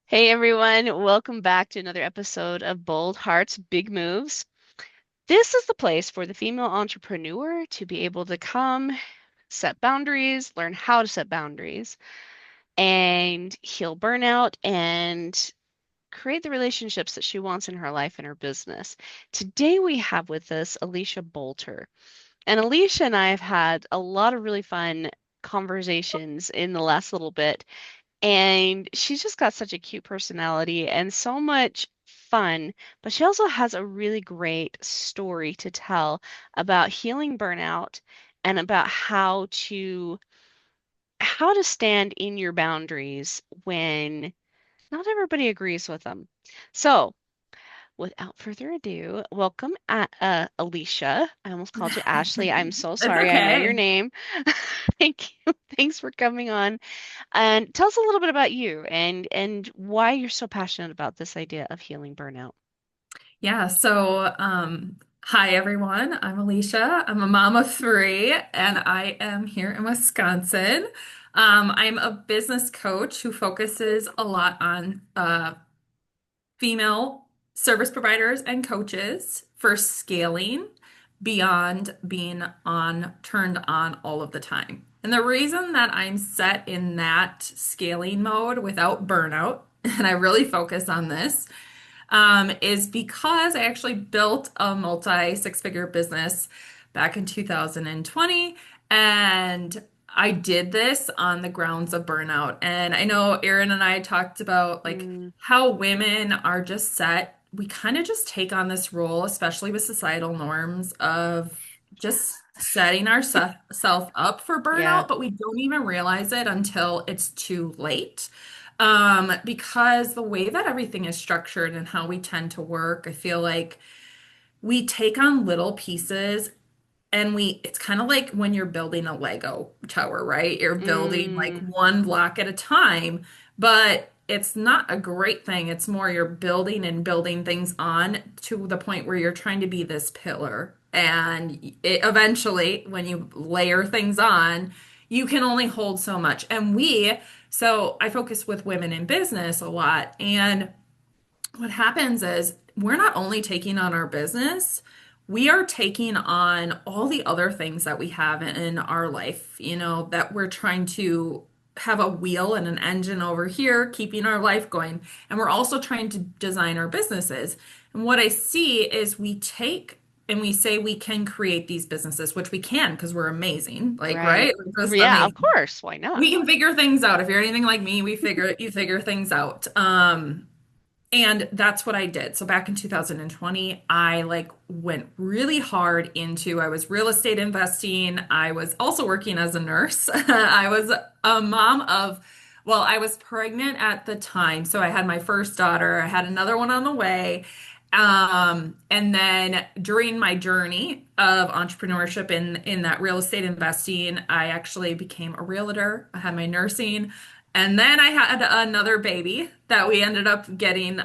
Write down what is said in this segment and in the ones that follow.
Hey everyone, welcome back to another episode of Bold Hearts, Big Moves. This is the place for the female entrepreneur to be able to come, set boundaries, learn how to set boundaries, and heal burnout and create the relationships that she wants in her life and her business. Today we have with us Alisha Boulter. And Alisha and I have had a lot of really fun conversations in the last little bit, and she's just got such a cute personality and so much fun, but she also has a really great story to tell about healing burnout and about how to stand in your boundaries when not everybody agrees with them. So, without further ado, welcome Alicia. I almost called you Ashley. I'm so It's sorry. I know your okay. name. Thank you. Thanks for coming on. And tell us a little bit about you and why you're so passionate about this idea of healing burnout. Hi everyone. I'm Alicia. I'm a mom of three, and I am here in Wisconsin. I'm a business coach who focuses a lot on female service providers and coaches for scaling beyond being on turned on all of the time. And the reason that I'm set in that scaling mode without burnout, and I really focus on this, is because I actually built a multi six-figure business back in 2020. And I did this on the grounds of burnout. And I know Erin and I talked about like Mm, how women are just set. We kind of just take on this role, especially with societal norms of just setting ourselves up for yeah, burnout, but we don't even realize it until it's too late. Because the way that everything is structured and how we tend to work, I feel like we take on little pieces and it's kind of like when you're building a Lego tower, right? You're building like mm, one block at a time, but it's not a great thing. It's more you're building and building things on to the point where you're trying to be this pillar. And eventually, when you layer things on, you can only hold so much. So I focus with women in business a lot. And what happens is we're not only taking on our business, we are taking on all the other things that we have in our life, that we're trying to have a wheel and an engine over here, keeping our life going. And we're also trying to design our businesses. And what I see is we take and we say we can create these businesses, which we can because we're amazing. Like, right. right? We're just Yeah, of amazing. course. Why not? We can figure things out. If you're anything like me, you figure things out. And that's what I did. So back in 2020, I like went really hard into I was real estate investing. I was also working as a nurse. I was a mom of well, I was pregnant at the time. So I had my first daughter. I had another one on the way. And then during my journey of entrepreneurship in that real estate investing, I actually became a realtor. I had my nursing. And then I had another baby that we ended up getting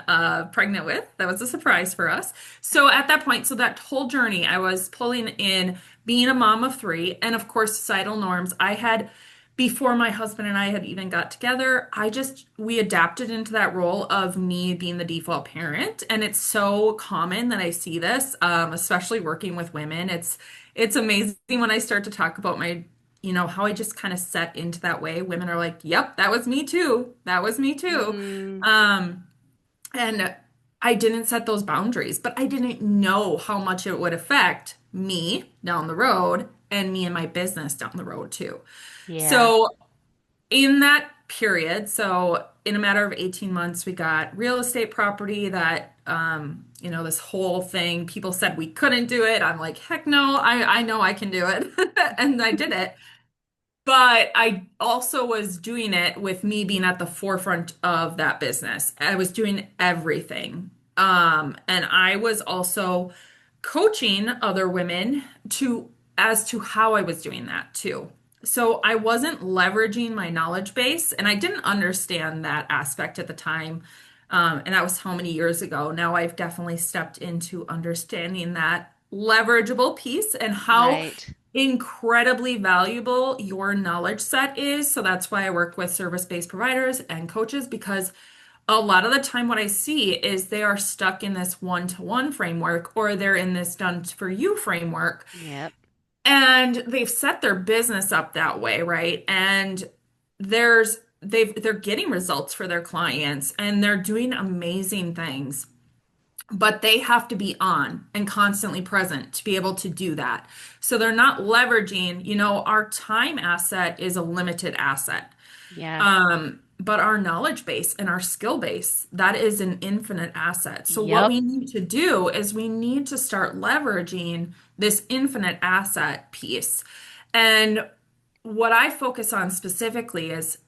pregnant with. That was a surprise for us. So at that point, so that whole journey, I was pulling in being a mom of three, and of course, societal norms. I had before my husband and I had even got together, we adapted into that role of me being the default parent. And it's so common that I see this, especially working with women. It's amazing when I start to talk about how I just kind of set into that way. Women are like, yep, that was me too. That was me too. Mm, Um, and I didn't set those boundaries, but I didn't know how much it would affect me down the road and me and my business down the road too. yeah. So in that period, so in a matter of 18 months, we got real estate property that, this whole thing, people said we couldn't do it. I'm like, heck no, I know I can do it. And I did it. But I also was doing it with me being at the forefront of that business. I was doing everything. And I was also coaching other women as to how I was doing that too. So I wasn't leveraging my knowledge base, and I didn't understand that aspect at the time. And that was how many years ago. Now I've definitely stepped into understanding that leverageable piece and how Right. incredibly valuable your knowledge set is. So that's why I work with service-based providers and coaches because a lot of the time what I see is they are stuck in this one-to-one framework or they're in this done for you framework Yep. and they've set their business up that way, right? And they're getting results for their clients and they're doing amazing things, but they have to be on and constantly present to be able to do that. So they're not leveraging, our time asset is a limited asset. Yeah. But our knowledge base and our skill base, that is an infinite asset. So what Yep. we need to do is we need to start leveraging this infinite asset piece. And what I focus on specifically is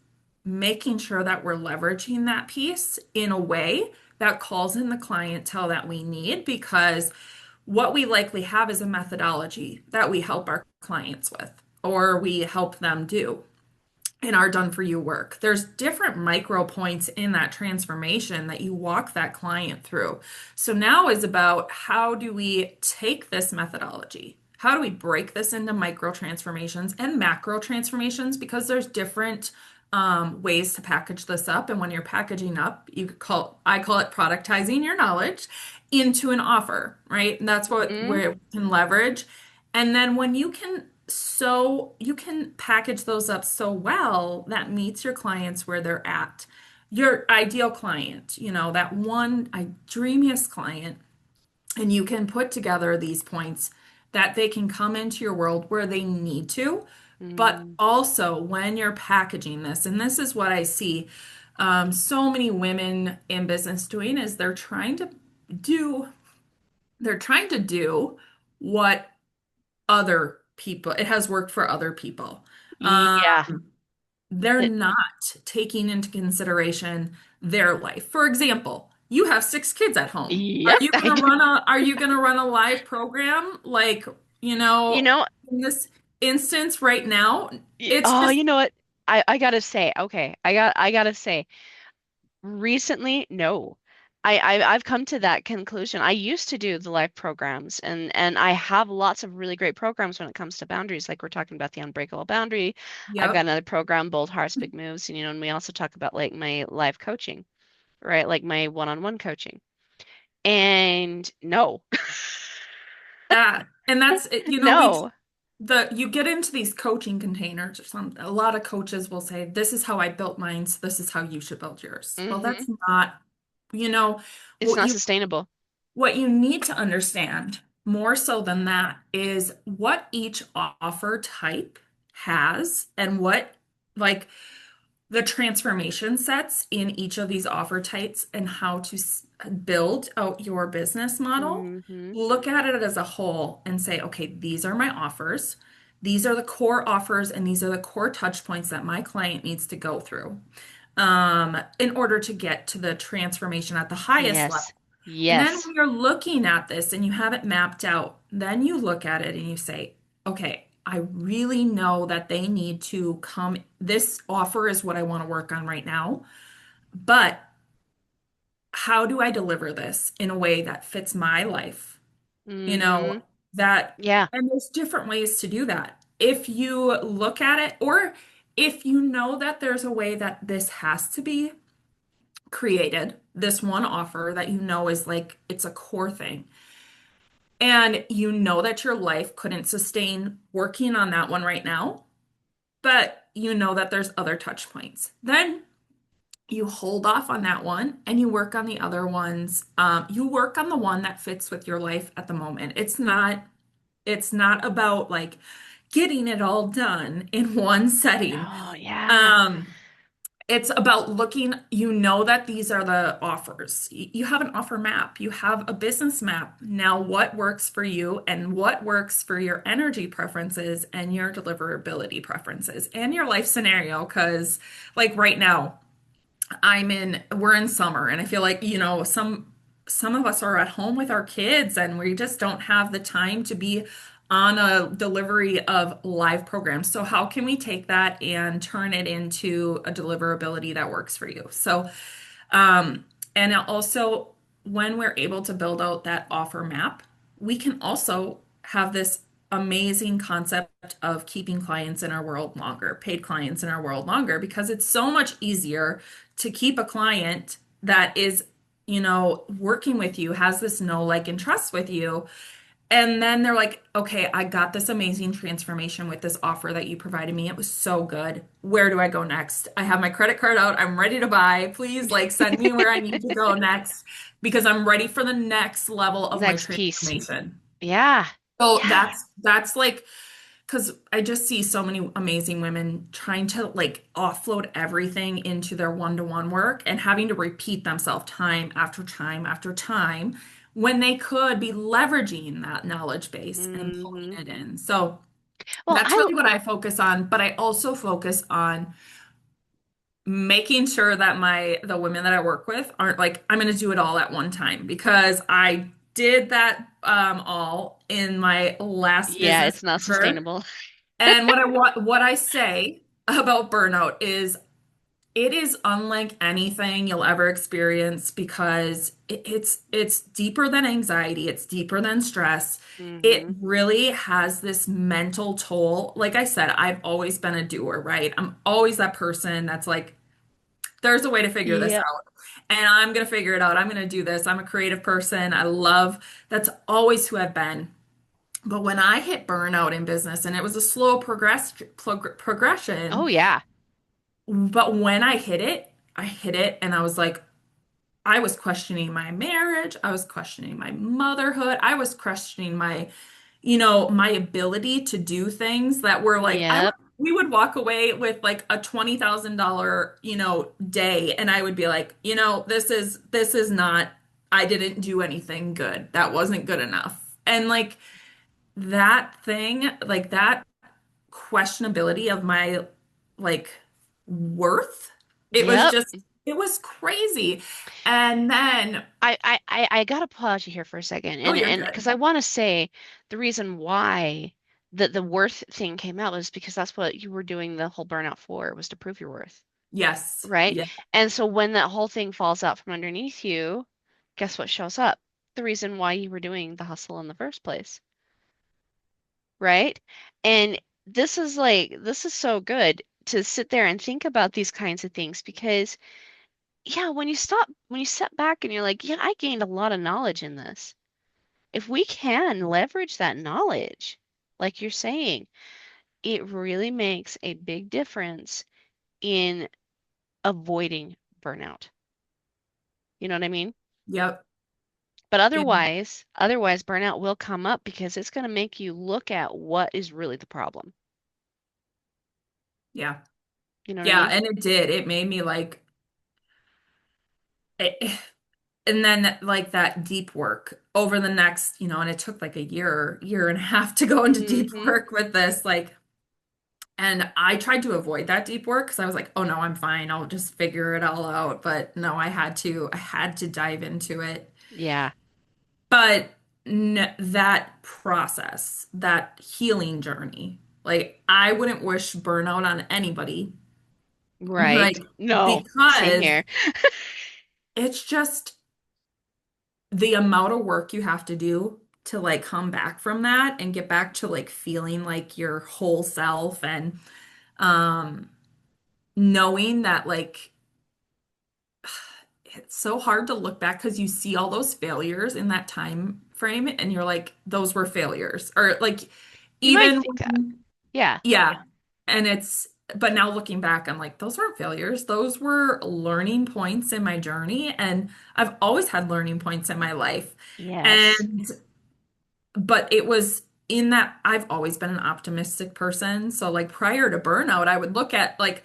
making sure that we're leveraging that piece in a way that calls in the clientele that we need, because what we likely have is a methodology that we help our clients with or we help them do in our done for you work. There's different micro points in that transformation that you walk that client through. So now is about how do we take this methodology? How do we break this into micro transformations and macro transformations? Because there's different ways to package this up. And when you're packaging up, I call it productizing your knowledge into an offer, right? And that's what Hmm. where we can leverage. And then when you can package those up so well that meets your clients where they're at. Your ideal client, that one dreamiest client, and you can put together these points that they can come into your world where they need to. But Mm. also, when you're packaging this, and this is what I see so many women in business doing, is do they're trying to do what other people, it has worked for other people. Um, Yeah. they're It, not taking into consideration their life. For example, you have 6 kids at home. yep, I do. Are you gonna run a live program like, you You know, know, in this instance right now? It's oh, just, you know what? I gotta say, okay, I gotta say, recently, no. I've come to that conclusion. I used to do the live programs and I have lots of really great programs when it comes to boundaries. Like we're talking about the unbreakable boundary. I've got yep. another program, Bold Hearts, Big Moves, and we also talk about like my live coaching, right? Like my one-on-one coaching. And no. And that's it, No. you get into these coaching containers or something. A lot of coaches will say, "This is how I built mine, so this is how you should build yours." Well, Hmm. that's not, you know, It's what not you sustainable. what you need to understand more so than that is what each offer type has and what like the transformation sets in each of these offer types and how to build out your business model. Hmm. Look at it as a whole and say, okay, these are my offers. These are the core offers, and these are the core touch points that my client needs to go through in order to get to the transformation at the highest level. Yes. And then Yes. when you're looking at this and you have it mapped out, then you look at it and you say, okay, I really know that they need to come. This offer is what I want to work on right now. But how do I deliver this in a way that fits my life? You Hmm. know, that, Yeah. and there's different ways to do that. If you look at it, or if you know that there's a way that this has to be created, this one offer that you know is like, it's a core thing and you know that your life couldn't sustain working on that one right now, but you know that there's other touch points. Then you hold off on that one and you work on the other ones. You work on the one that fits with your life at the moment. It's not about like getting it all done in one setting. No, yeah. Um, It's about looking, you know that these are the offers. You have an offer map, you have a business map. Now, what works for you and what works for your energy preferences and your deliverability preferences and your life scenario? Because, like right now, we're in summer and I feel like, some of us are at home with our kids and we just don't have the time to be on a delivery of live programs. So how can we take that and turn it into a deliverability that works for you? So, um, and also when we're able to build out that offer map, we can also have this amazing concept of keeping clients in our world longer, paid clients in our world longer, because it's so much easier to keep a client that is, working with you, has this know, like, and trust with you. And then they're like, okay, I got this amazing transformation with this offer that you provided me. It was so good. Where do I go next? I have my credit card out. I'm ready to buy. Please, like, send me where I need to go next because I'm ready for the next level of my Next piece. transformation. Yeah. So Yeah. that's like, because I just see so many amazing women trying to like offload everything into their one-to-one work and having to repeat themselves time after time after time when they could be leveraging that knowledge base and pulling Hmm. it in. So Well, that's really what I focus on, but I also focus on making sure that the women that I work with aren't like, I'm going to do it all at one time because I did that all in my last yeah, business it's not ever. sustainable. And what I say about burnout is it is unlike anything you'll ever experience because it's deeper than anxiety, it's deeper than stress. It Hmm. really has this mental toll. Like I said, I've always been a doer, right? I'm always that person that's like, there's a way to figure this Yep. out. And I'm going to figure it out. I'm going to do this. I'm a creative person. That's always who I've been. But when I hit burnout in business, and it was a slow Oh progression, yeah. but when I hit it, and I was like, I was questioning my marriage, I was questioning my motherhood, I was questioning my ability to do things that were like, Yep. we would walk away with like a $20,000, day, and I would be like, this is not, I didn't do anything good. That wasn't good enough. And that questionability of my like worth, Yep. it was crazy. And then, I gotta pause you here for a second, oh, you're and because good. I want to say the reason why the worth thing came out was because that's what you were doing the whole burnout for, was to prove your worth, Yes. right? Yeah. And so when that whole thing falls out from underneath you, guess what shows up? The reason why you were doing the hustle in the first place, right? And this is so good to sit there and think about these kinds of things because yeah, when you step back and you're like, yeah, I gained a lot of knowledge in this. If we can leverage that knowledge, like you're saying, it really makes a big difference in avoiding burnout. You know what I mean? Yep. But Yeah. otherwise burnout will come up because it's going to make you look at what is really the problem. Yeah. You know what I Yeah. mean? And it did. It made me like, it, and then like that deep work over the next, and it took like a year and a half to go into deep Hmm. work with this. And I tried to avoid that deep work because I was like, oh no, I'm fine. I'll just figure it all out. But no, I had to dive into it. Yeah, But that process, that healing journey, like I wouldn't wish burnout on anybody, right. like No, same because here. it's just the amount of work you have to do to like come back from that and get back to like feeling like your whole self and um knowing that like it's so hard to look back because you see all those failures in that time frame and you're like those were failures or like You might even think that. Yeah. yeah. And but now looking back, I'm like, those weren't failures. Those were learning points in my journey. And I've always had learning points in my life. Yes. And, but it was in that I've always been an optimistic person. So, like, prior to burnout, I would look at, like,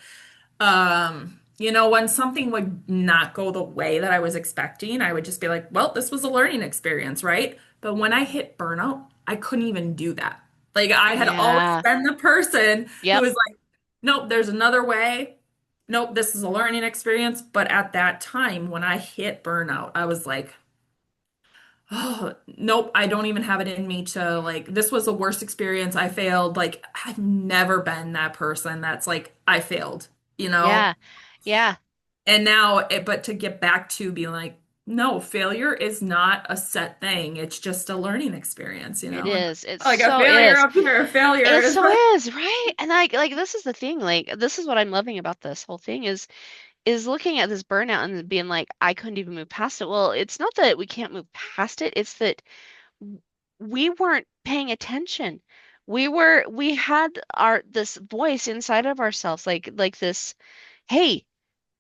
when something would not go the way that I was expecting, I would just be like, well, this was a learning experience, right? But when I hit burnout, I couldn't even do that. Like I had always Yeah. been the person who Yep. was like, nope, there's another way. Nope, this is a learning experience. But at that time, when I hit burnout, I was like, oh, nope, I don't even have it in me to like, this was the worst experience. I failed. Like, I've never been that person that's like, I failed, you know? Yeah. Yeah. And now, but to get back to being like, no, failure is not a set thing. It's just a learning experience, It And is. It like a so failure is. up here, a failure It is so like, is, right? And like this is the thing. Like this is what I'm loving about this whole thing is is looking at this burnout and being like, I couldn't even move past it. Well, it's not that we can't move past it, it's that we weren't paying attention. We had our this voice inside of ourselves, like this, hey,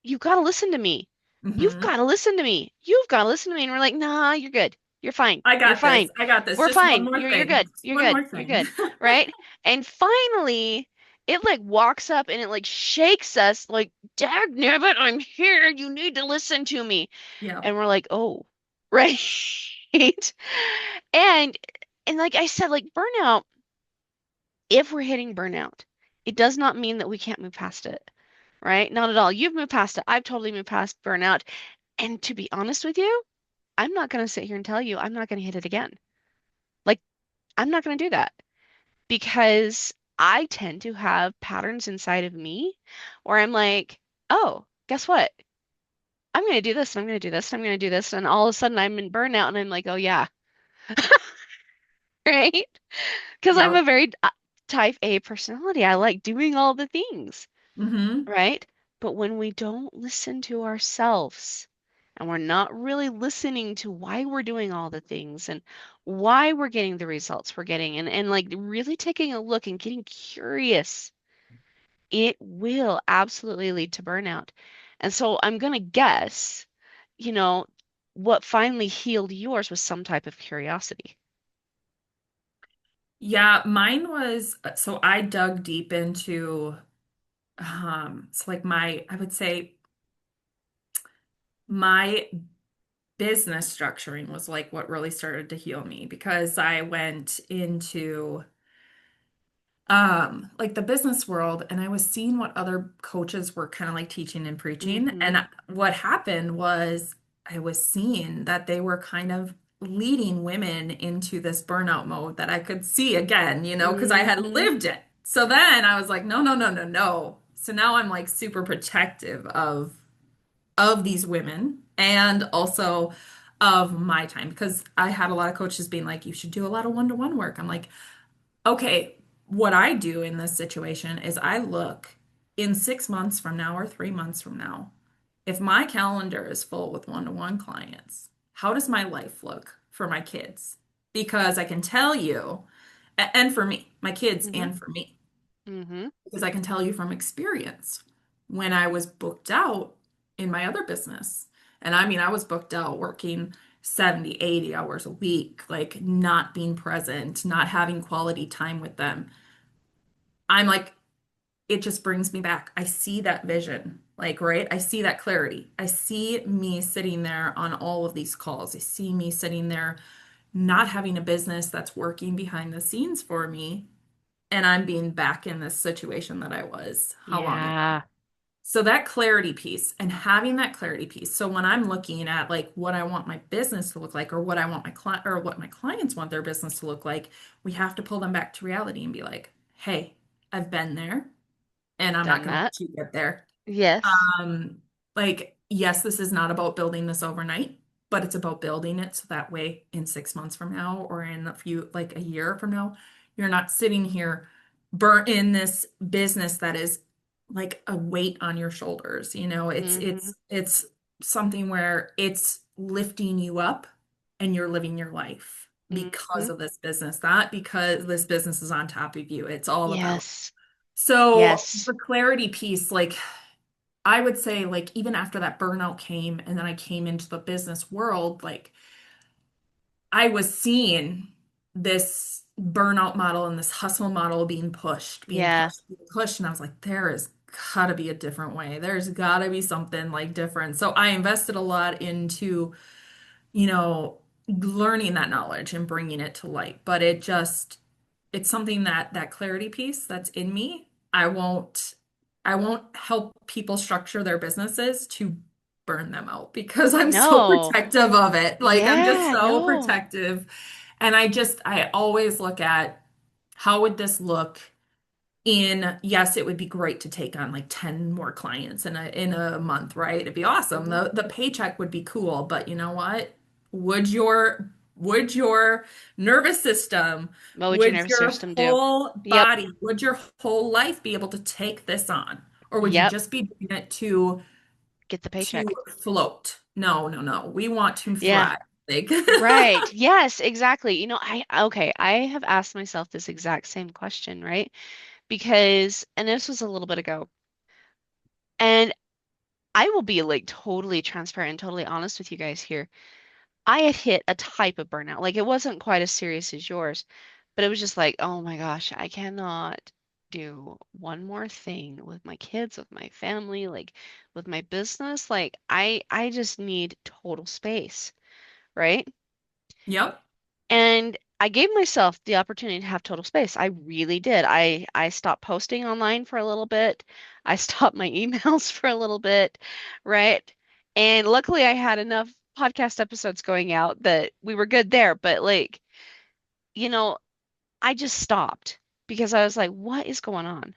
you've got to listen to me. You've Hmm. got to listen to me. You've got to listen to me. And we're like, nah, you're good. You're fine. I You're got this. fine. I got this. We're Just one fine. more You're thing. good. Just You're one good. more You're thing. good. Right? And finally, it like walks up and it like shakes us like, Dag nabbit, I'm here. You need to listen to me. Yeah. And we're like, oh, right. And and like I said, like burnout, if we're hitting burnout, it does not mean that we can't move past it, right? Not at all. You've moved past it. I've totally moved past burnout. And to be honest with you, I'm not going to sit here and tell you I'm not going to hit it again. Like, I'm not going to do that because I tend to have patterns inside of me where I'm like, oh, guess what? I'm going to do this and I'm going to do this and I'm going to do this. And all of a sudden I'm in burnout and I'm like, oh, yeah, right? Because I'm Yeah. a very type A personality. I like doing all the things. Hmm. Right? But when we don't listen to ourselves and we're not really listening to why we're doing all the things and why we're getting the results we're getting and like really taking a look and getting curious, it will absolutely lead to burnout. And so I'm gonna guess, you know, what finally healed yours was some type of curiosity. Yeah, mine was so I dug deep into so like I would say my business structuring was like what really started to heal me because I went into like the business world and I was seeing what other coaches were kind of like teaching and preaching. Mm-hmm. And what happened was I was seeing that they were kind of leading women into this burnout mode that I could see again, because I had Mm-hmm. lived it. So then I was like, no, no, no, no, no. So now I'm like super protective of these women and also of my time because I had a lot of coaches being like, you should do a lot of one-to-one work. I'm like, okay, what I do in this situation is I look in 6 months from now or 3 months from now, if my calendar is full with one-to-one clients, how does my life look for my kids? Because I can tell you, and for me, my kids, Mm-hmm. and for me, Mm-hmm. because I can tell you from experience when I was booked out in my other business. And I mean, I was booked out working 70, 80 hours a week, like not being present, not having quality time with them. I'm like, it just brings me back. I see that vision, like, right? I see that clarity. I see me sitting there on all of these calls. I see me sitting there not having a business that's working behind the scenes for me. And I'm being back in this situation that I was how long ago? Yeah. So that clarity piece and having that clarity piece. So when I'm looking at like what I want my business to look like or what I want my client or what my clients want their business to look like, we have to pull them back to reality and be like, hey, I've been there and I'm not Done going to that. let you get there. Yes. Um, like, yes, this is not about building this overnight, but it's about building it so that way in 6 months from now or in a few, like a year from now, you're not sitting here burnt in this business that is like a weight on your shoulders. It's Mm-hmm. it's it's something where it's lifting you up and you're living your life because Mm-hmm. of this business, not because this business is on top of you. It's all about. Yes. So Yes. the clarity piece, like I would say, like, even after that burnout came and then I came into the business world, like, I was seeing this burnout model and this hustle model being pushed, being Yeah. pushed, being pushed. And I was like, there is gotta be a different way. There's gotta be something like different. So I invested a lot into, you know, learning that knowledge and bringing it to light. But it's something that clarity piece that's in me. I won't help people structure their businesses to burn them out because I'm so No. protective of it. Like I'm just Yeah, so no. protective. And I always look at how would this look yes, it would be great to take on like 10 more clients in a month, right? It'd be awesome. Hmm. The paycheck would be cool, but you know what? Would your nervous system, What would your would nervous your system do? whole Yep. body, would your whole life be able to take this on? Or would you Yep. just be doing it to get the to paycheck. float. No, no, no. We want to Yeah. thrive. Like, Right. Yes, exactly. Okay, I have asked myself this exact same question, right? Because, and this was a little bit ago, and I will be like totally transparent and totally honest with you guys here. I had hit a type of burnout. Like it wasn't quite as serious as yours, but it was just like, oh my gosh, I cannot do one more thing with my kids, with my family, like with my business. Like I just need total space, right? yep. And I gave myself the opportunity to have total space. I really did. I stopped posting online for a little bit. I stopped my emails for a little bit, right? And luckily I had enough podcast episodes going out that we were good there, but like, you know, I just stopped because I was like, what is going on?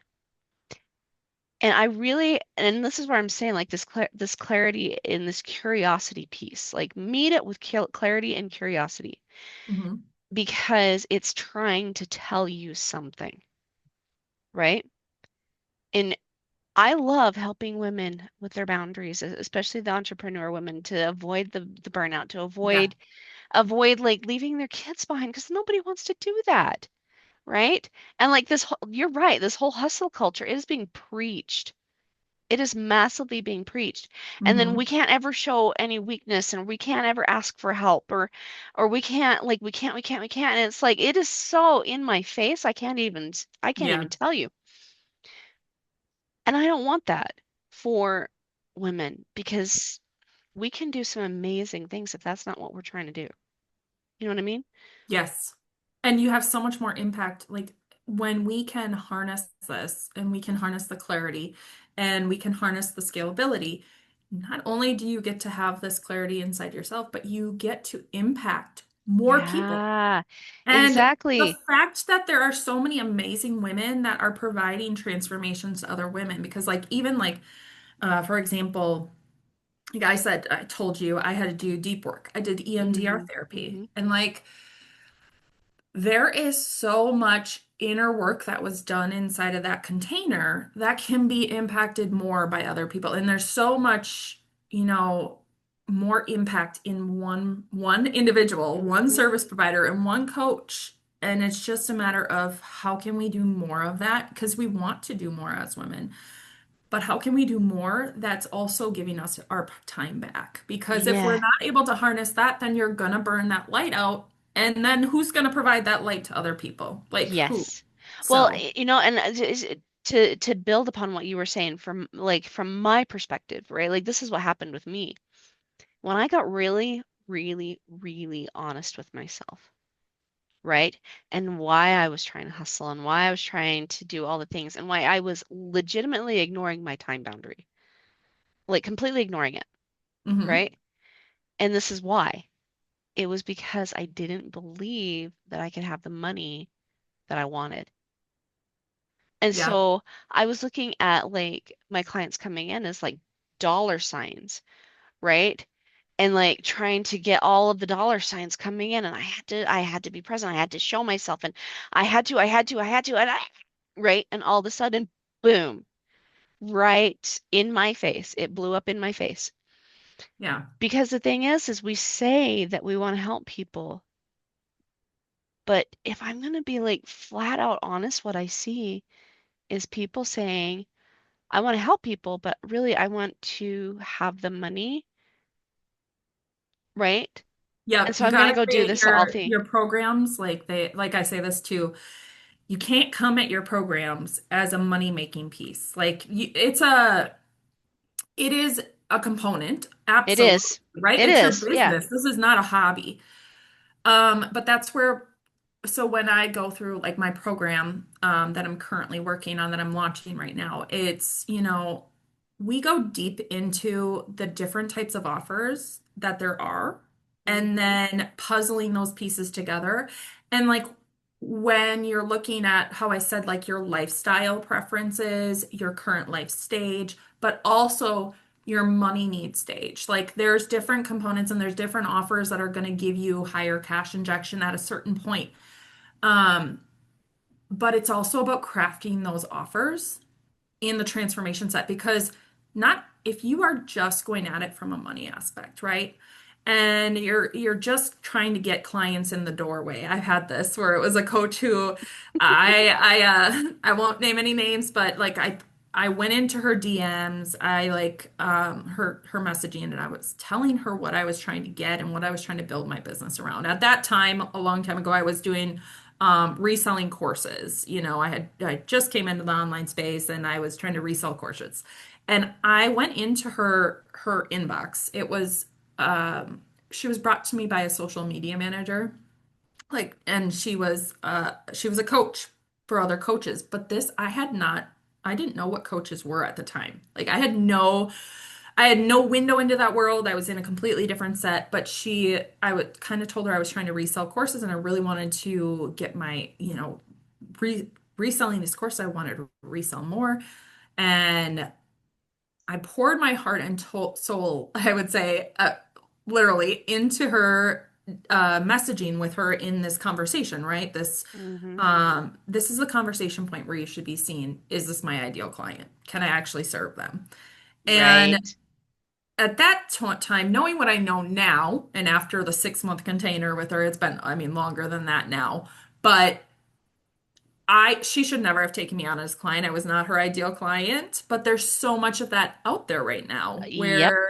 And I really, and this is where I'm saying like this clarity and this curiosity piece, like meet it with clarity and curiosity Hmm. because it's trying to tell you something, right? And I love helping women with their boundaries, especially the entrepreneur women, to avoid the burnout, to Yeah. avoid like leaving their kids behind because nobody wants to do that, right? And like you're right, this whole hustle culture is being preached. It is massively being preached. And then we Hmm. can't ever show any weakness and we can't ever ask for help or we can't. And it's like it is so in my face. I can't even Yeah. tell you. And I don't want that for women because we can do some amazing things if that's not what we're trying to do. You know what I mean? Yes. And you have so much more impact. Like when we can harness this and we can harness the clarity and we can harness the scalability, not only do you get to have this clarity inside yourself, but you get to impact more people. Yeah, And the exactly. fact that there are so many amazing women that are providing transformations to other women, because like even like for example, like I said, I told you I had to do deep work. I did EMDR Hmm. therapy. Hmm. And like there is so much inner work that was done inside of that container that can be impacted more by other people. And there's so much, you know, more impact in one individual, one Hmm. service provider, and one coach. And it's just a matter of how can we do more of that? Because we want to do more as women. But how can we do more that's also giving us our time back? Because if we're Yeah. not able to harness that, then you're gonna burn that light out. And then who's gonna provide that light to other people? Like who? Yes. Well, So, and to build upon what you were saying from my perspective, right? Like this is what happened with me. When I got really, really, really honest with myself, right? And why I was trying to hustle and why I was trying to do all the things and why I was legitimately ignoring my time boundary, like completely ignoring it, hmm. right? And this is why. It was because I didn't believe that I could have the money that I wanted. And Yeah. so I was looking at like my clients coming in as like dollar signs, right? And like trying to get all of the dollar signs coming in and I had to be present. I had to show myself and I had to right? And all of a sudden, boom, right in my face. It blew up in my face. Yeah. Because the thing is we say that we want to help people, but if I'm going to be like flat out honest, what I see is people saying, I want to help people, but really I want to have the money, right? And Yep. so You I'm going got to to go do create this all thing. your programs like they like I say this too. You can't come at your programs as a money-making piece. Like it is a component, It absolutely, is. right? It It's your is. Yeah. business. This is not a hobby. But that's where, so when I go through like my program that I'm currently working on, that I'm launching right now, it's, we go deep into the different types of offers that there are, and Hmm. then puzzling those pieces together. And like when you're looking at how I said, like your lifestyle preferences, your current life stage, but also your money need stage. Like there's different components and there's different offers that are going to give you higher cash injection at a certain point. Um, but it's also about crafting those offers in the transformation set because not if you are just going at it from a money aspect, right? And you're just trying to get clients in the doorway. I've had this where it was a coach who I won't name any names, but like I went into her DMs, I like her messaging, and I was telling her what I was trying to get and what I was trying to build my business around. At that time, a long time ago, I was doing reselling courses. I just came into the online space and I was trying to resell courses. And I went into her inbox. It was she was brought to me by a social media manager. Like, and she was a coach for other coaches, but this I didn't know what coaches were at the time. Like I had no window into that world. I was in a completely different set, but I would kind of told her I was trying to resell courses and I really wanted to get my, reselling these courses. I wanted to resell more. And I poured my heart and soul, I would say, literally into her messaging with her in this conversation, right? Hmm. This is the conversation point where you should be seen. Is this my ideal client? Can I actually serve them? And Right. at that time, knowing what I know now, and after the 6 month container with her, it's been, I mean, longer than that now, but she should never have taken me on as a client. I was not her ideal client, but there's so much of that out there right now Yep. where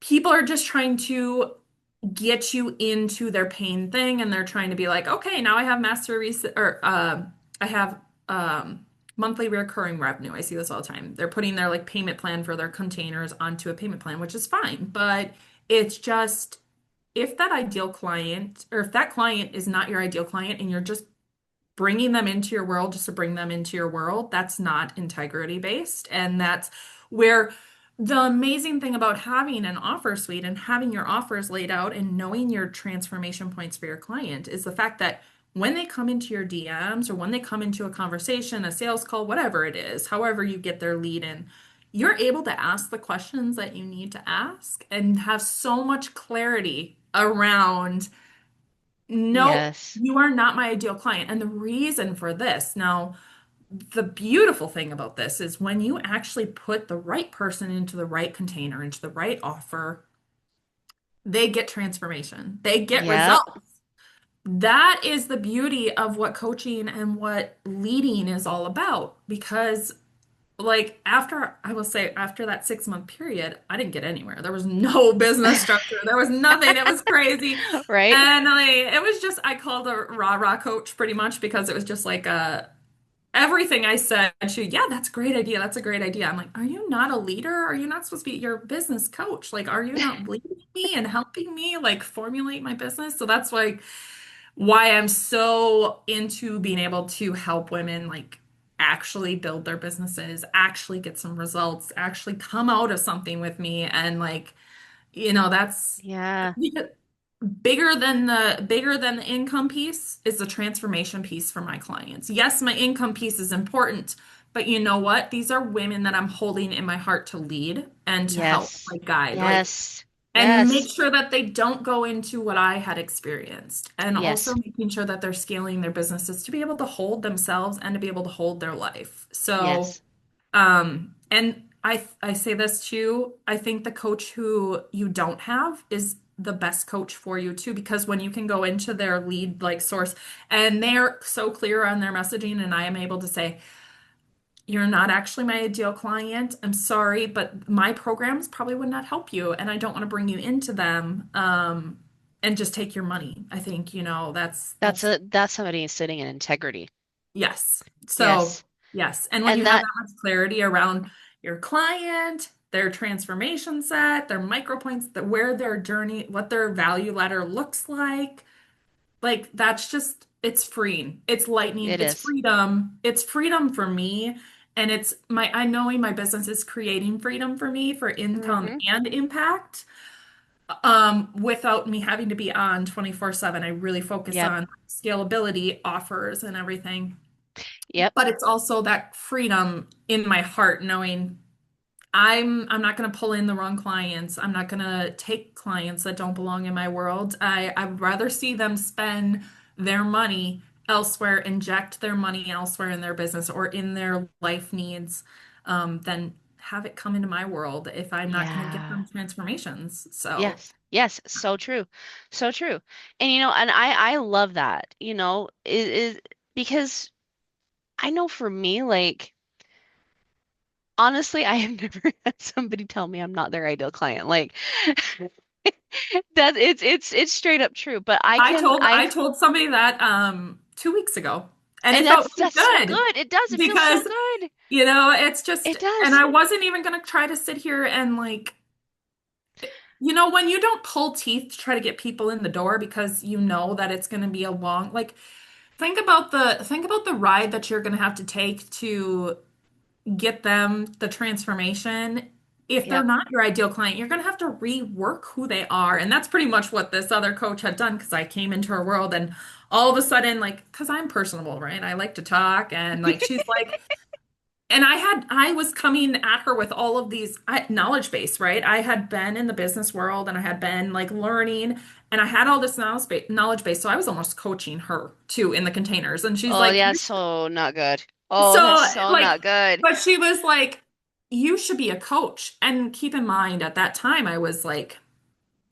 people are just trying to get you into their pain thing and they're trying to be like, okay, now I have I have monthly recurring revenue. I see this all the time. They're putting their like payment plan for their containers onto a payment plan, which is fine, but it's just if that ideal client or if that client is not your ideal client and you're just bringing them into your world just to bring them into your world, that's not integrity based. And that's where the amazing thing about having an offer suite and having your offers laid out and knowing your transformation points for your client is the fact that when they come into your DMs or when they come into a conversation, a sales call, whatever it is, however you get their lead in, you're able to ask the questions that you need to ask and have so much clarity around no, Yes. you are not my ideal client. And the reason for this, now, the beautiful thing about this is when you actually put the right person into the right container, into the right offer, they get transformation, they get Yep. results. That is the beauty of what coaching and what leading is all about. Because, like, I will say, after that 6 month period, I didn't get anywhere. There was no business structure, there was nothing. It was crazy. Right? And it was just, I called a rah-rah coach pretty much because it was just like everything I said, yeah, that's a great idea. That's a great idea. I'm like, are you not a leader? Are you not supposed to be your business coach? Like, are you not leading me and helping me like formulate my business? So that's why I'm so into being able to help women like actually build their businesses, actually get some results, actually come out of something with me and like, that's Yeah. bigger than the income piece is the transformation piece for my clients. Yes, my income piece is important, but you know what? These are women that I'm holding in my heart to lead and to help, Yes. like guide, like Yes. and make Yes. sure that they don't go into what I had experienced and also Yes. making sure that they're scaling their businesses to be able to hold themselves and to be able to hold their life. So Yes. and I say this too, I think the coach who you don't have is the best coach for you too, because when you can go into their lead like source and they're so clear on their messaging and I am able to say, you're not actually my ideal client. I'm sorry, but my programs probably would not help you and I don't want to bring you into them. And just take your money. I think, that's That's somebody sitting in integrity. yes. So, Yes. yes. And when you And have that that much clarity around your client, their transformation set, their micro points, where their journey, what their value ladder looks like that's just, it's freeing. It's lightning. it It's is. freedom. It's freedom for me. And I knowing my business is creating freedom for me for income Hmm. and impact without me having to be on 24/7. I really focus Yep. on scalability, offers, and everything. Yep. But it's also that freedom in my heart knowing I'm not going to pull in the wrong clients. I'm not going to take clients that don't belong in my world. I'd rather see them spend their money elsewhere, inject their money elsewhere in their business or in their life needs, than have it come into my world if I'm not going to give Yeah. them transformations. So Yes. Yes. So true. So true. And and I love that, is because I know for me, like honestly, I have never had somebody tell me I'm not their ideal client. Like that it's straight up true. But I told somebody that 2 weeks ago, and and it felt really that's so good good. It does. It feels so because good. it's It just, and does. I wasn't even going to try to sit here and like, when you don't pull teeth to try to get people in the door because you know that it's going to be a long, like, think about the ride that you're going to have to take to get them the transformation. If they're Yep. not your ideal client, you're going to have to rework who they are. And that's pretty much what this other coach had done because I came into her world and all of a sudden, like, because I'm personable, right? I like to talk. And like, she's like, and I was coming at her with all of these knowledge base, right? I had been in the business world and I had been like learning and I had all this knowledge base. So I was almost coaching her too in the containers. And she's Oh, like, yeah, so not good. Oh, that's so so like, not good. but she was like, you should be a coach. And keep in mind, at that time, I was like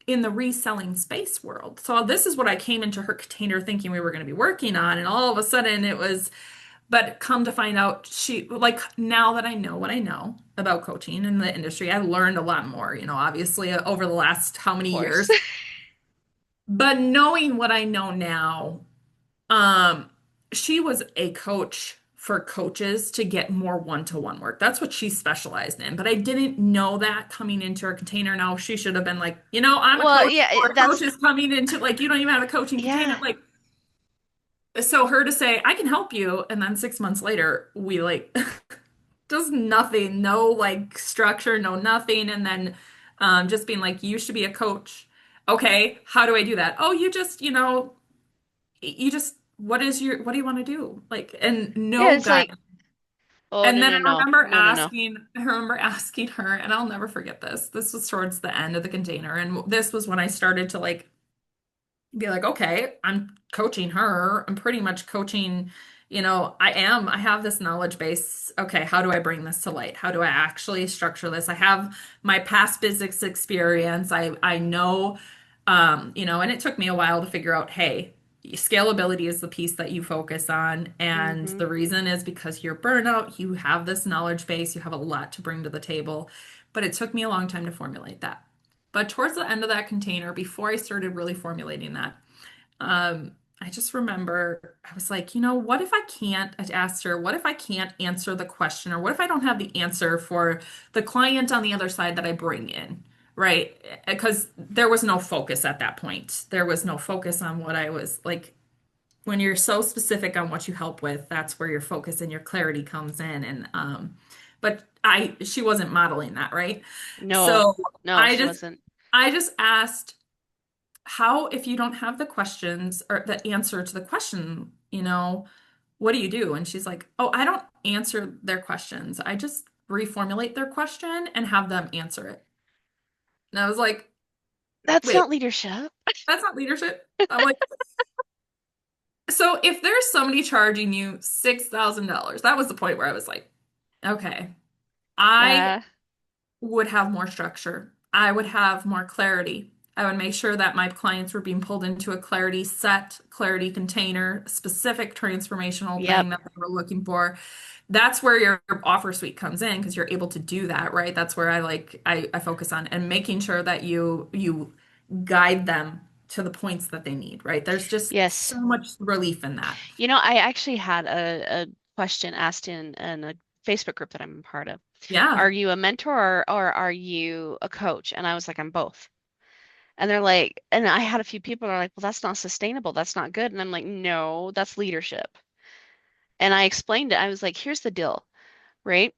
in the reselling space world. So this is what I came into her container thinking we were going to be working on. And all of a sudden it was, but come to find out, she, like, now that I know what I know about coaching in the industry, I learned a lot more, obviously over the last how Of many course. years. But knowing what I know now, um, she was a coach for coaches to get more one-to-one work. That's what she specialized in. But I didn't know that coming into her container. Now she should have been like, I'm a Well, coach yeah, for that's coaches coming into, like, you don't even have a coaching container. yeah. Like, so her to say, I can help you, and then 6 months later, we like just nothing, no like structure, no nothing, and then just being like, you should be a coach. Okay, how do I do that? Oh, you just what do you want to do? Like, and Yeah, no it's guide. like, oh And no, then no, no. No, no, no. I remember asking her, and I'll never forget this. This was towards the end of the container, and this was when I started to like be like, okay, I'm coaching her. I'm pretty much coaching, I have this knowledge base. Okay, how do I bring this to light? How do I actually structure this? I have my past business experience. I know, and it took me a while to figure out, hey, scalability is the piece that you focus on. And Hmm. the reason is because you're burnout, you have this knowledge base, you have a lot to bring to the table. But it took me a long time to formulate that. But towards the end of that container, before I started really formulating that, I just remember I was like, what if I can't, I asked her, what if I can't answer the question, or what if I don't have the answer for the client on the other side that I bring in? Right? Because there was no focus at that point. There was no focus on what I was like. When you're so specific on what you help with, that's where your focus and your clarity comes in. And but she wasn't modeling that, right? No, So no, I she just wasn't. I just asked, how, if you don't have the questions or the answer to the question, what do you do? And she's like, oh, I don't answer their questions. I just reformulate their question and have them answer it. And I was like, That's wait, not leadership. that's not leadership. I'm like, so if there's somebody charging you $6,000, that was the point where I was like, okay, I Yeah. would have more structure. I would have more clarity. I would make sure that my clients were being pulled into a clarity set, clarity container, specific transformational Yep. thing that they were looking for. That's where your offer suite comes in because you're able to do that, right? That's where I focus on and making sure that you guide them to the points that they need, right? There's just Yes. so much relief in that. I actually had a question asked in a Facebook group that I'm a part of. Yeah. Are you a mentor or are you a coach? And I was like, I'm both. And they're like, and I had a few people that are like, well, that's not sustainable. That's not good. And I'm like, no, that's leadership. And I explained it. I was like, here's the deal, right?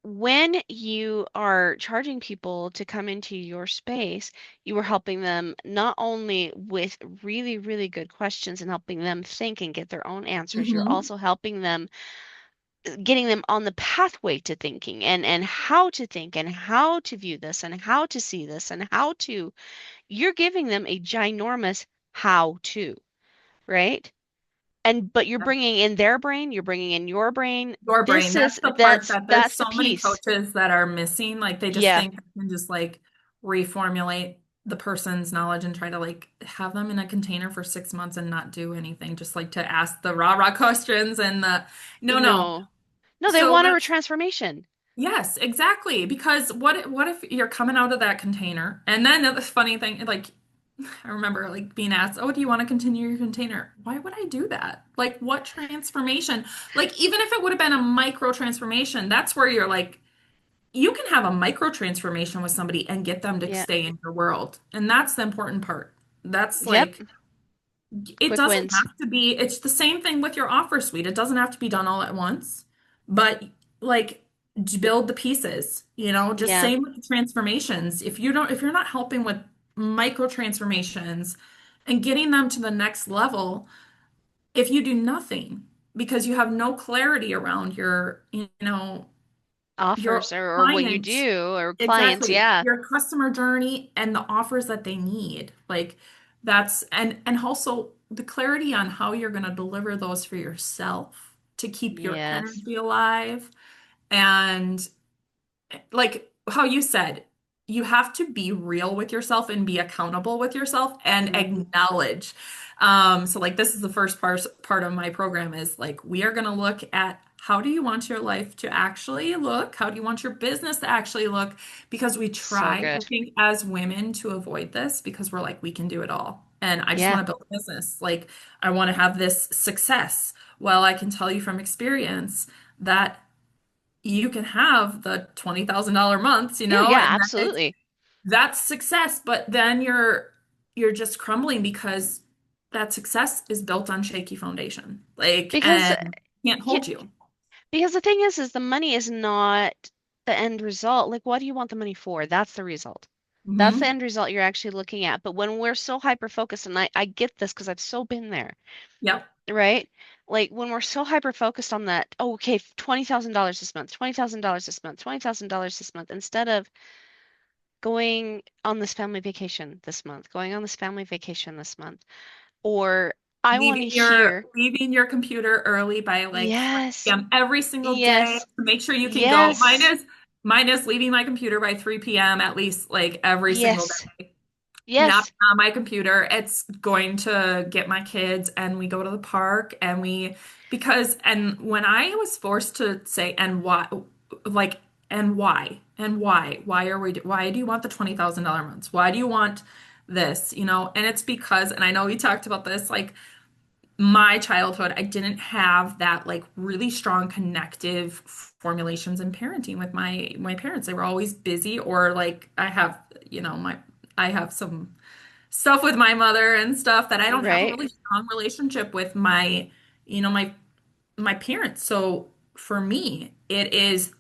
When you are charging people to come into your space, you are helping them not only with really, really good questions and helping them think and get their own answers, you're Hmm. also helping them, getting them on the pathway to thinking and how to think and how to view this and how to see this and how to, you're giving them a ginormous how to, right? And but you're bringing in their brain, you're bringing in your brain. Your brain. This That's is the part that there's that's the so many piece. coaches that are missing. Like they just Yeah. think they can just like reformulate the person's knowledge and try to like have them in a container for 6 months and not do anything, just like to ask the rah-rah questions and the no. No. No, they So want a that's transformation. yes, exactly. Because what if you're coming out of that container and then the funny thing, like I remember like being asked, "Oh, do you want to continue your container?" Why would I do that? Like what transformation? Like even if it would have been a micro transformation, that's where you're like you can have a micro transformation with somebody and get them to Yeah. stay in your world. And that's the important part. That's Yep. like it Quick doesn't wins. have to be, it's the same thing with your offer suite. It doesn't have to be done all at once, but like build the pieces, just Yeah. same with the transformations. If you're not helping with micro transformations and getting them to the next level, if you do nothing because you have no clarity around your Offers or what you client, do or clients. exactly, Yeah. your customer journey and the offers that they need. Like that's and also the clarity on how you're going to deliver those for yourself to keep your Yes. energy alive and like how you said, you have to be real with yourself and be accountable with yourself and Hmm. acknowledge. So like this is the first part of my program is like we are going to look at how do you want your life to actually look? How do you want your business to actually look? Because we So try, I good. think, as women to avoid this because we're like, we can do it all. And I just Yeah. want to build a business. Like, I want to have this success. Well, I can tell you from experience that you can have the $20,000 months, Yeah. Yeah. and Absolutely. that's success, but then you're just crumbling because that success is built on shaky foundation. Like Because and can't yeah, hold you. because the thing is the money is not the end result. Like, what do you want the money for? That's the result. That's the Hmm. end result you're actually looking at. But when we're so hyper focused, and I get this because I've so been there, Yep. right? Like when we're so hyper focused on that, oh, okay, $20,000 this month, $20,000 this month, $20,000 this month, instead of going on this family vacation this month, going on this family vacation this month, or I want to hear, Leaving your computer early by like 3 yes, p.m. every single day yes, to make sure you can go. yes, Mine is leaving my computer by 3 p.m. at least like every single yes, day. Nap yes, on my computer. It's going to get my kids and we go to the park and and when I was forced to say, and why, like, why do you want the $20,000 months? Why do you want this? And it's because, and I know we talked about this, like my childhood, I didn't have that like really strong connective formulations in parenting with my parents. They were always busy or like I have some stuff with my mother and stuff that I don't have a right? really strong relationship with my parents. So for me, it is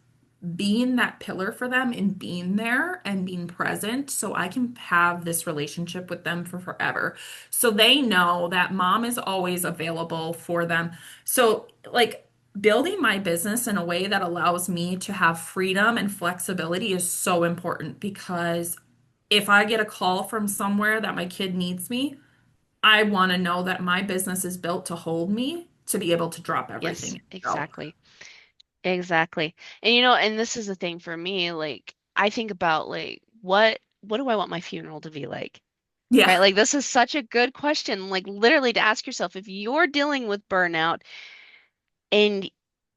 being that pillar for them and being there and being present so I can have this relationship with them for forever. So they know that mom is always available for them. So like building my business in a way that allows me to have freedom and flexibility is so important because if I get a call from somewhere that my kid needs me, I want to know that my business is built to hold me to be able to drop everything Yes, and go. exactly. Exactly. And and this is the thing for me, like I think about like what do I want my funeral to be like? Yeah. Right? Like this is such a good question, like literally to ask yourself if you're dealing with burnout and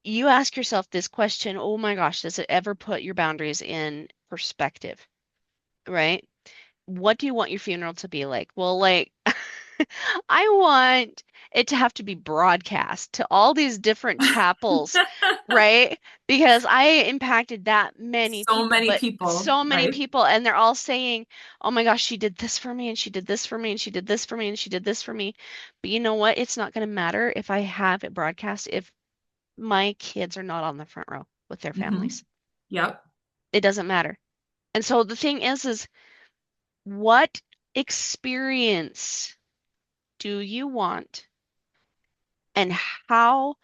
you ask yourself this question, oh my gosh, does it ever put your boundaries in perspective? Right? What do you want your funeral to be like? Well, like I want it to have to be broadcast to all these different chapels, right? Because I impacted that many So people, many but people, so many right? people, and they're all saying, "Oh my gosh, she did this for me, and she did this for me, and she did this for me, and she did this for me." But you know what? It's not going to matter if I have it broadcast if my kids are not on the front row with their Hmm. families. Yep. It doesn't matter. And so the thing is what experience do you want? And how,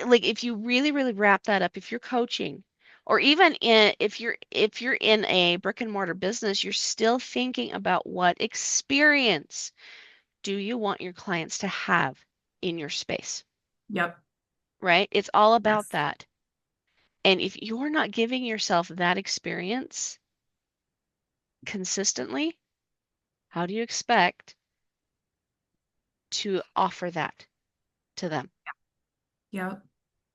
like, if you really, really wrap that up, if you're coaching, or even if you're in a brick and mortar business, you're still thinking about what experience do you want your clients to have? in your space, Yep. right? It's all about Yes. that. And if you're not giving yourself that experience consistently, how do you expect to offer that to them, Yep.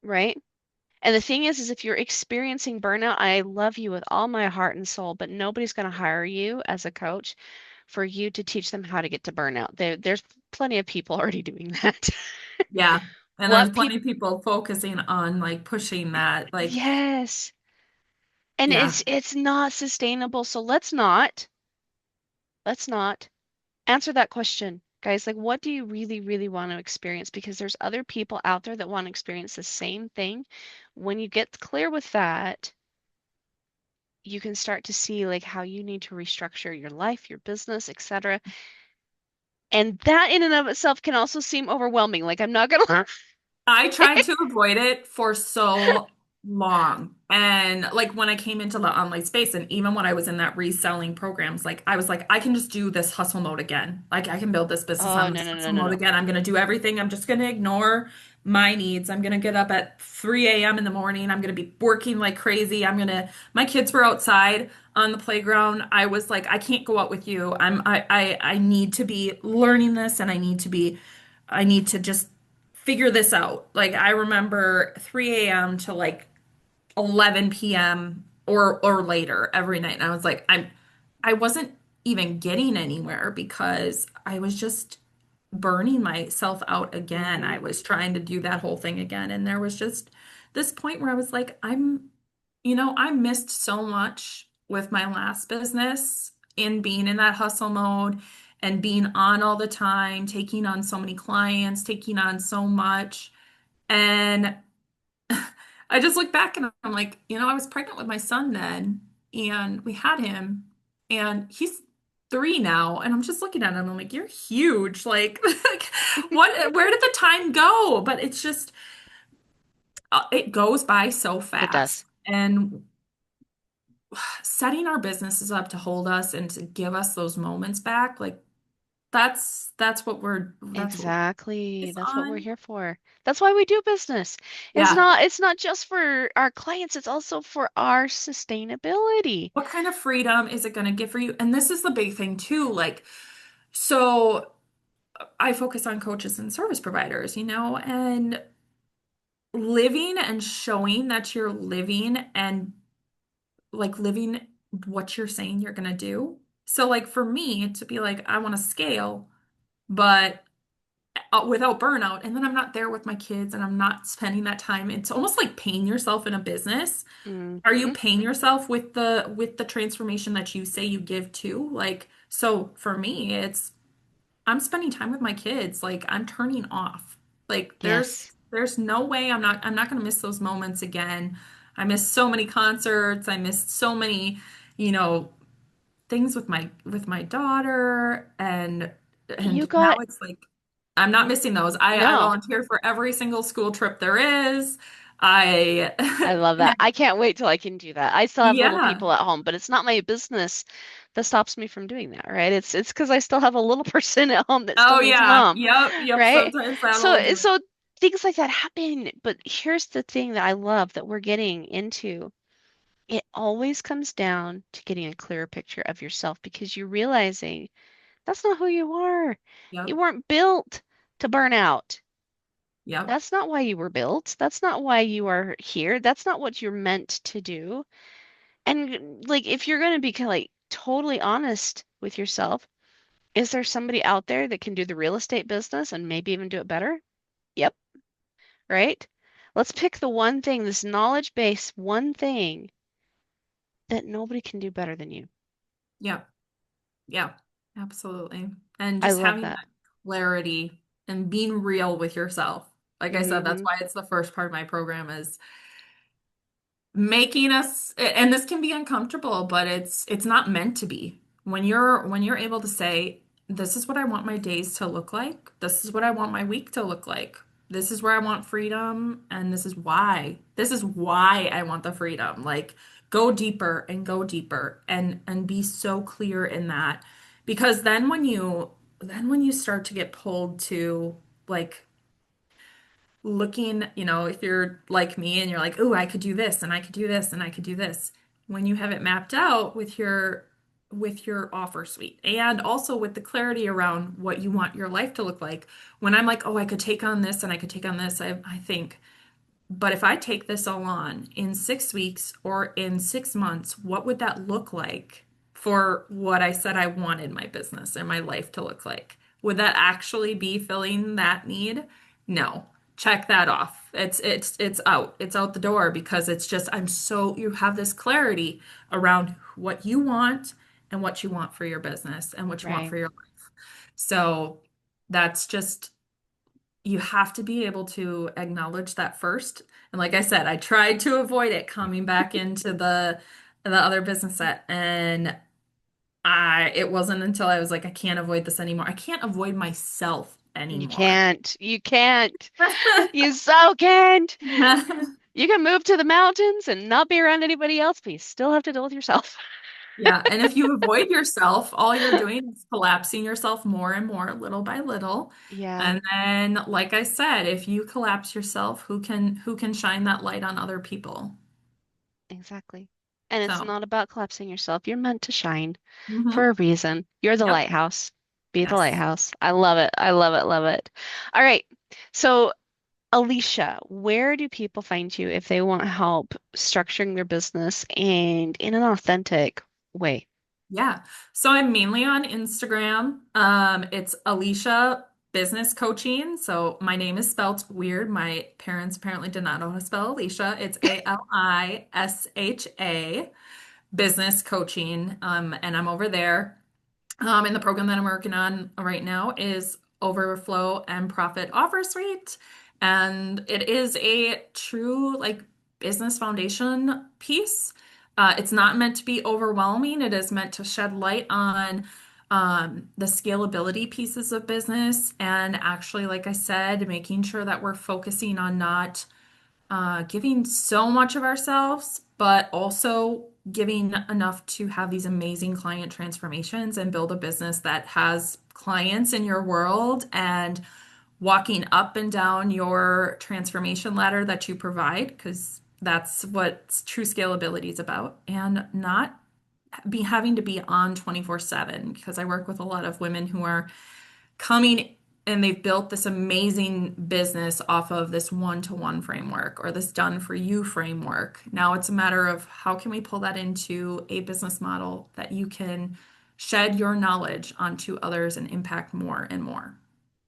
right? And the thing is if you're experiencing burnout, I love you with all my heart and soul, but nobody's going to hire you as a coach for you to teach them how to get to burnout. There's plenty of people already doing that. Yeah. And there's What plenty people, of people focusing on like pushing that. Like, yes. And yeah. it's not sustainable. So let's not answer that question. Guys, like what do you really, really want to experience? Because there's other people out there that want to experience the same thing. When you get clear with that, you can start to see like how you need to restructure your life, your business, etc. And that in and of itself can also seem overwhelming. Like I'm not gonna I tried to avoid it for so long. And like when I came into the online space, and even when I was in that reselling programs, like I was like, I can just do this hustle mode again. Like I can build this business Oh, on no, this no, no, hustle no, mode no. again. I'm going to do everything. I'm just going to ignore my needs. I'm going to get up at 3 a.m. in the morning. I'm going to be working like crazy. My kids were outside on the playground. I was like, I can't go out with you. I need to be learning this and I need to just figure this out. Like I remember 3 a.m. to like 11 p.m. or later every night. And I was like, I wasn't even getting anywhere because I was just burning myself out again. Hmm. I was trying to do that whole thing again. And there was just this point where I was like, I missed so much with my last business in being in that hustle mode and being on all the time, taking on so many clients, taking on so much. And I just look back and I'm like, I was pregnant with my son then, and we had him, and he's 3 now, and I'm just looking at him. I'm like, you're huge. Like, like what? Where did the time go? But it's just, it goes by so It fast. does. And setting our businesses up to hold us and to give us those moments back, like that's what we're Exactly. focused That's what we're on. here for. That's why we do business. Yeah. It's not just for our clients, it's also for our sustainability. What kind of freedom is it going to give for you? And this is the big thing too. Like, so I focus on coaches and service providers, and living and showing that you're living and like living what you're saying you're going to do. So, like, for me to be like, I want to scale, but without burnout, and then I'm not there with my kids and I'm not spending that time. It's almost like paying yourself in a business. Are you Hmm. paying yourself with the transformation that you say you give to? Like, so for me, it's I'm spending time with my kids. Like I'm turning off. Like there's Yes. there's no way I'm not gonna miss those moments again. I missed so many concerts. I missed so many, you know, things with my daughter, You and now got it's like I'm not missing those. I no. volunteered for every single school trip there is. I I love that. I can't wait till I can do that. I still have little yeah. people at home, but it's not my business that stops me from doing that, right? It's because I still have a little person at home that still Oh needs yeah. mom, Yep, yep. right? Sometimes that'll do it. So things like that happen. But here's the thing that I love that we're getting into. It always comes down to getting a clearer picture of yourself because you're realizing that's not who you are. You Yep. weren't built to burn out. Yep. That's not why you were built. That's not why you are here. That's not what you're meant to do. And like if you're going to be like totally honest with yourself, is there somebody out there that can do the real estate business and maybe even do it better? Yep, right? Let's pick the one thing, this knowledge base, one thing that nobody can do better than you. Yep. Yeah, absolutely. And I just love having that. that clarity and being real with yourself. Like I said, that's Hmm. why it's the first part of my program is making us, and this can be uncomfortable, but it's not meant to be. When you're able to say, this is what I want my days to look like, this is what I want my week to look like. This is where I want freedom, and this is why. This is why I want the freedom. Like go deeper and be so clear in that. Because then when you start to get pulled to like looking, if you're like me and you're like, oh, I could do this and I could do this and I could do this. When you have it mapped out with your offer suite and also with the clarity around what you want your life to look like. When I'm like, oh, I could take on this and I could take on this, I think, but if I take this all on in 6 weeks or in 6 months, what would that look like for what I said I wanted my business and my life to look like? Would that actually be filling that need? No. Check that off. It's out. It's out the door because it's just you have this clarity around what you want and what you want for your business and what you want Right. for your life. So that's just you have to be able to acknowledge that first. And like I said, I tried to avoid it coming back into the other business set. And it wasn't until I was like, I can't avoid this anymore. I can't avoid myself You anymore. can't. You can't. You so can't. You can move to the mountains and not be around anybody else, but you still have to deal with yourself. Yeah, and if you avoid yourself, all you're doing is collapsing yourself more and more, little by little. Yeah, And then, like I said, if you collapse yourself, who can shine that light on other people? exactly. And it's So, not about collapsing yourself. You're meant to shine for a mhm. reason. You're the Yep. lighthouse. Be the Yes. lighthouse. I love it. I love it. Love it. All right. So, Alicia, where do people find you if they want help structuring their business and in an authentic way? Yeah. So I'm mainly on Instagram. It's Alicia Business Coaching. So my name is spelled weird. My parents apparently did not know how to spell Alicia. It's Alisha Business Coaching. And I'm over there. And the program that I'm working on right now is Overflow and Profit Offer Suite. And it is a true like business foundation piece. It's not meant to be overwhelming. It is meant to shed light on the scalability pieces of business and actually, like I said, making sure that we're focusing on not giving so much of ourselves, but also giving enough to have these amazing client transformations and build a business that has clients in your world and walking up and down your transformation ladder that you provide, because that's what true scalability is about, and not be having to be on 24/7 because I work with a lot of women who are coming and they've built this amazing business off of this one-to-one framework or this done for you framework. Now it's a matter of how can we pull that into a business model that you can shed your knowledge onto others and impact more and more.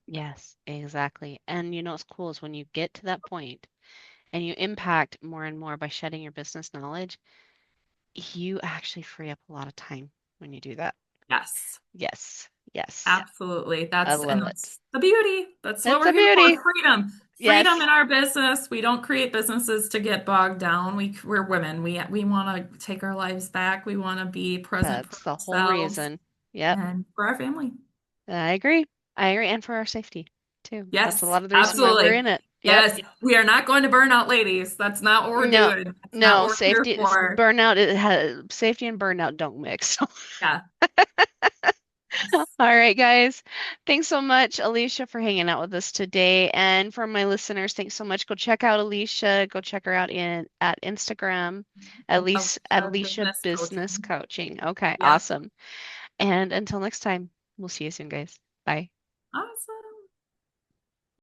Yes, exactly. And you know what's cool is when you get to that point and you impact more and more by shedding your business knowledge, you actually free up a lot of time when you do that. Yes, Yes, yes. absolutely. I And love it. that's the beauty. That's what That's we're a here for. beauty. Freedom. Freedom Yes, in our business. We don't create businesses to get bogged down. We're women. We want to take our lives back. We want to be present for that's the whole ourselves reason. Yep, and for our family. I agree. I agree. And for our safety too. That's a Yes, lot of the reason why we're absolutely. in it. Yep. Yes, we are not going to burn out, ladies. That's not what we're No, doing. That's not no, what we're here safety is for. burnout. It has safety and burnout don't mix. Yeah. All Yes. right, guys. Thanks so much, Alicia, for hanging out with us today. And for my listeners, thanks so much. Go check out Alicia. Go check her out in at Instagram, at Alicia Alicia Business Business Coaching. Coaching. Okay, Yep. awesome. And until next time, we'll see you soon, guys. Bye. Awesome.